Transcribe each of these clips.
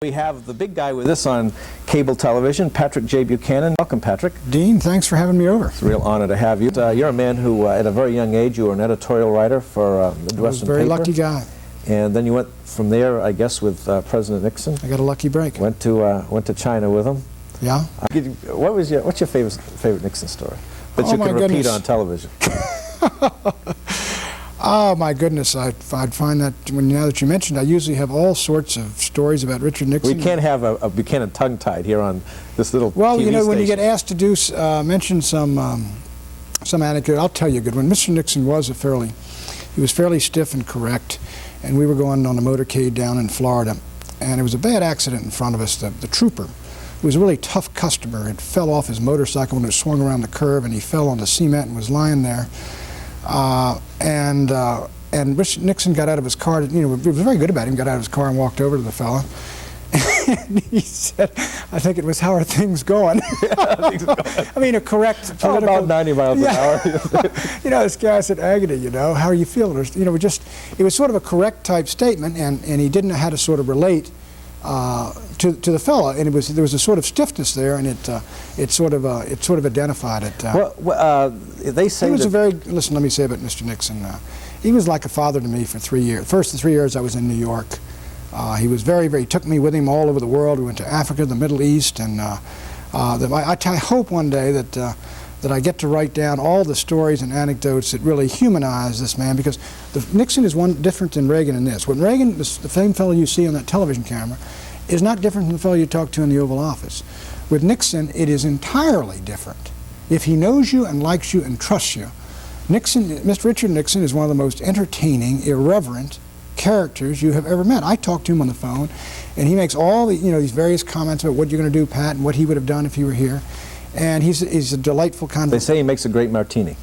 We have the big guy with us on cable television, Patrick J Buchanan. Welcome, Patrick. Dean, thanks for having me over. It's a real honor to have you. You're a man who, at a very young age, you were an editorial writer for the Midwestern I was a very paper. lucky guy. And then you went from there, I guess, with President Nixon. I got a lucky break. Went to China with him. Yeah. What's your favorite Nixon story that you can repeat on television? Oh my goodness! I'd find that now that you mentioned, I usually have all sorts of stories about Richard Nixon. We can't have a Buchanan tongue-tied here on this little Well, TV you know, station. when you get asked to do mention some anecdote, I'll tell you a good one. Mr. Nixon was fairly stiff and correct, and we were going on a motorcade down in Florida, and there was a bad accident in front of us. The trooper, who was a really tough customer, had fell off his motorcycle when it swung around the curve, and he fell on the cement and was lying there. And Richard Nixon got out of his car. You know, he was very good about it. He got out of his car and walked over to the fella. And he said, "I think it was, how are things going?" I mean, a correct political. About 90 miles an hour. You know, this guy said, "Agony, you know, how are you feeling?" Or, you know, it was sort of a correct type statement, and he didn't know how to sort of relate to the fella, and there was a sort of stiffness there, and it sort of identified it. They say he was listen, let me say about Mr. Nixon. He was like a father to me for 3 years. First, the 3 years I was in New York, he was he took me with him all over the world. We went to Africa, the Middle East, and I hope one day that I get to write down all the stories and anecdotes that really humanize this man, because Nixon is different than Reagan in this. When Reagan, the same fellow you see on that television camera, is not different from the fellow you talk to in the Oval Office. With Nixon, it is entirely different. If he knows you and likes you and trusts you, Mr. Richard Nixon is one of the most entertaining, irreverent characters you have ever met. I talked to him on the phone, and he makes all these various comments about what you're going to do, Pat, and what he would have done if he were here. And he's a delightful kind of... They say he makes a great martini.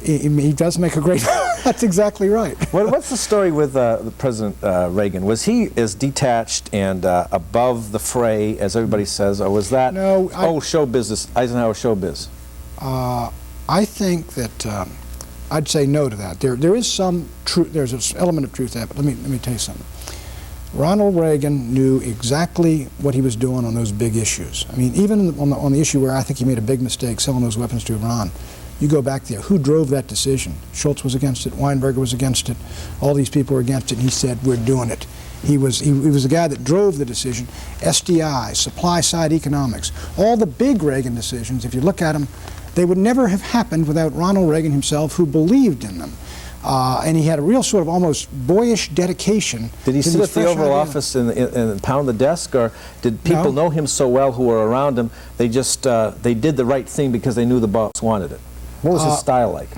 He does make a great... That's exactly right. What's the story with President Reagan? Was he as detached and above the fray as everybody says, or was that show business, Eisenhower showbiz? I think that I'd say no to that. There is some truth. There's an element of truth to that. But let me tell you something. Ronald Reagan knew exactly what he was doing on those big issues. I mean, even on the issue where I think he made a big mistake, selling those weapons to Iran. You go back there, who drove that decision? Schultz was against it, Weinberger was against it, all these people were against it, and he said, "We're doing it." He was the guy that drove the decision. SDI, supply side economics, all the big Reagan decisions, if you look at them, they would never have happened without Ronald Reagan himself, who believed in them. And he had a real sort of almost boyish dedication. Did he sit at the Oval Office and pound the desk, or did people know him so well who were around him, they just they did the right thing because they knew the boss wanted it? What was his style like?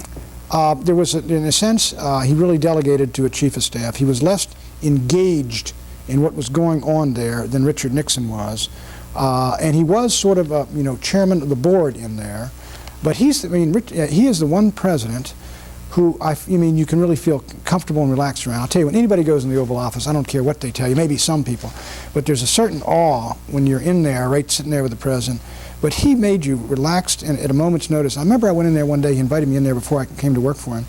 There was, in a sense, he really delegated to a chief of staff. He was less engaged in what was going on there than Richard Nixon was, and he was sort of chairman of the board in there. But he is the one president who you can really feel comfortable and relaxed around. I'll tell you, when anybody goes in the Oval Office, I don't care what they tell you, maybe some people, but there's a certain awe when you're in there, right, sitting there with the president. But he made you relaxed and at a moment's notice. I remember I went in there one day, he invited me in there before I came to work for him,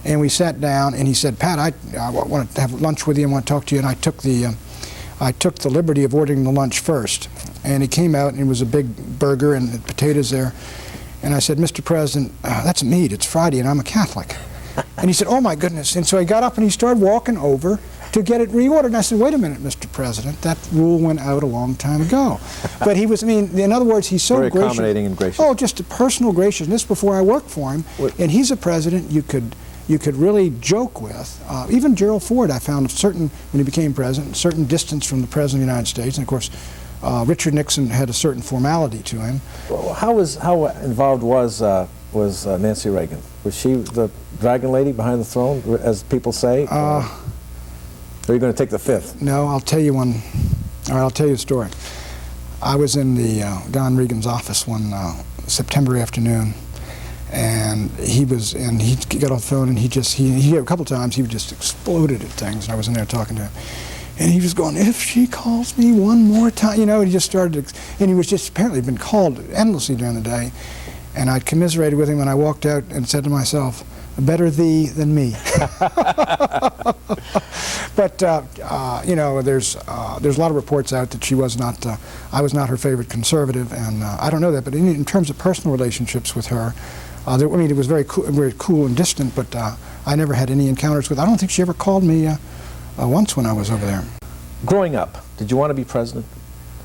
and we sat down, and he said, "Pat, I want to have lunch with you, I want to talk to you," and I took the liberty of ordering the lunch first. And he came out, and it was a big burger and potatoes there. And I said, "Mr. President, that's meat, it's Friday, and I'm a Catholic." And he said, "Oh my goodness." And so he got up and he started walking over to get it reordered. And I said, "Wait a minute, Mr. President, that rule went out a long time ago." But he was, in other words, he's so very gracious. Accommodating and gracious. Oh, just a personal graciousness before I worked for him. And he's a president you could really joke with. Even Gerald Ford, I found, when he became president, a certain distance from the President of the United States. And of course, Richard Nixon had a certain formality to him. Well, how involved was Nancy Reagan? Was she the dragon lady behind the throne, as people say? Or are you going to take the fifth? No, I'll tell you one. All right, I'll tell you a story. I was in Don Regan's office one September afternoon, and he got off the phone, and he a couple times he just exploded at things, and I was in there talking to him. And he was going, "If she calls me one more time," he just started, and he was just apparently been called endlessly during the day. And I commiserated with him, and I walked out and said to myself, "Better thee than me." But you know, there's a lot of reports out that she was not. I was not her favorite conservative, and I don't know that. But in terms of personal relationships with her, I mean, it was very cool and distant. But I never had any encounters with. I don't think she ever called me once when I was over there. Growing up, did you want to be president?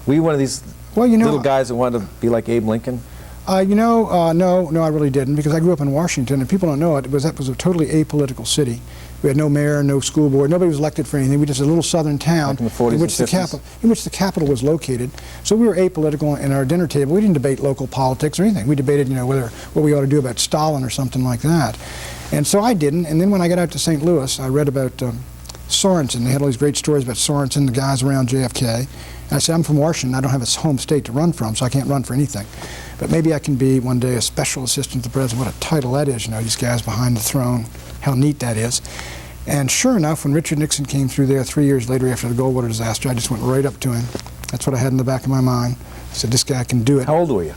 Were you one of these little guys that wanted to be like Abe Lincoln? You know, no, I really didn't, because I grew up in Washington, and people don't know it. That was a totally apolitical city. We had no mayor, no school board. Nobody was elected for anything. We just a little southern town in the 40s in which the capital was located. So we were apolitical in our dinner table. We didn't debate local politics or anything. We debated, you know, what we ought to do about Stalin or something like that. And so I didn't. And then when I got out to St. Louis, I read about Sorensen. They had all these great stories about Sorensen, the guys around JFK. And I said, I'm from Washington. I don't have a home state to run from, so I can't run for anything. But maybe I can be one day a special assistant to the president. What a title that is, you know, these guys behind the throne. How neat that is. And sure enough, when Richard Nixon came through there 3 years later after the Goldwater disaster, I just went right up to him. That's what I had in the back of my mind. I said, this guy can do it. How old were you?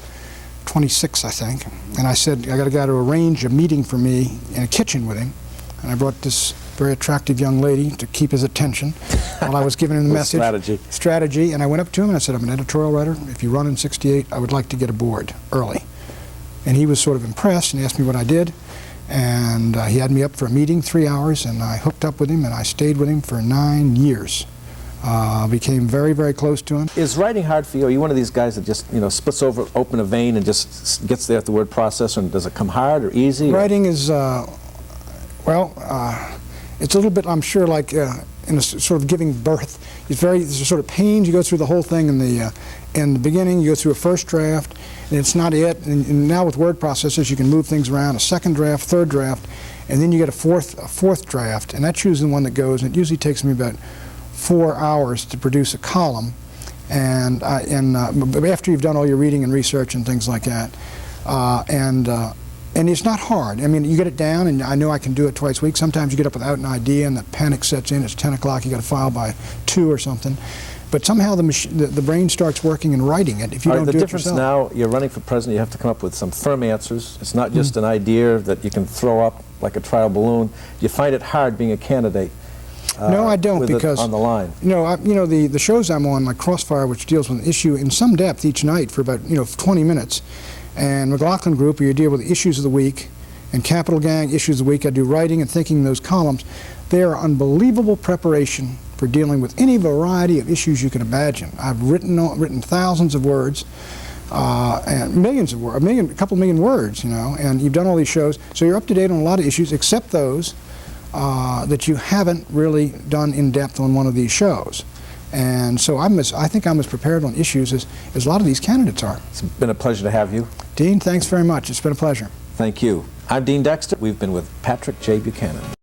26, I think. And I said, I got a guy to arrange a meeting for me in a kitchen with him. And I brought this very attractive young lady to keep his attention while I was giving him the message. Strategy. And I went up to him and I said, I'm an editorial writer. If you run in '68, I would like to get aboard early. And he was sort of impressed and asked me what I did. And he had me up for a meeting, 3 hours, and I hooked up with him, and I stayed with him for 9 years. Became very, very close to him. Is writing hard for you? Are you one of these guys that just, you know, splits open a vein and just gets there at the word processor, and does it come hard or easy? Writing is, well, it's a little bit, I'm sure, like in a sort of giving birth. There's a sort of pains. You go through the whole thing in the beginning. You go through a first draft, and it's not it. And now with word processors, you can move things around. A second draft, third draft, and then you get a fourth draft, and that's usually the one that goes. And it usually takes me about 4 hours to produce a column, and after you've done all your reading and research and things like that, and it's not hard. I mean, you get it down, and I know I can do it twice a week. Sometimes you get up without an idea, and the panic sets in. It's 10 o'clock. You got to file by 2 or something. But somehow the brain starts working and writing it. If you don't do it yourself. The difference now, you're running for president. You have to come up with some firm answers. It's not just an idea that you can throw up like a trial balloon. You find it hard being a candidate. No, I don't, because on the line. You know, the shows I'm on, like Crossfire, which deals with an issue in some depth each night for about 20 minutes. And McLaughlin Group, where you deal with the issues of the week, and Capital Gang, issues of the week. I do writing and thinking in those columns. They are unbelievable preparation for dealing with any variety of issues you can imagine. I've written thousands of words, and millions of words, a couple million words, you know, and you've done all these shows, so you're up to date on a lot of issues, except those that you haven't really done in depth on one of these shows. And so I think I'm as prepared on issues as a lot of these candidates are. It's been a pleasure to have you. Dean, thanks very much. It's been a pleasure. Thank you. I'm Dean Dexter. We've been with Patrick J. Buchanan.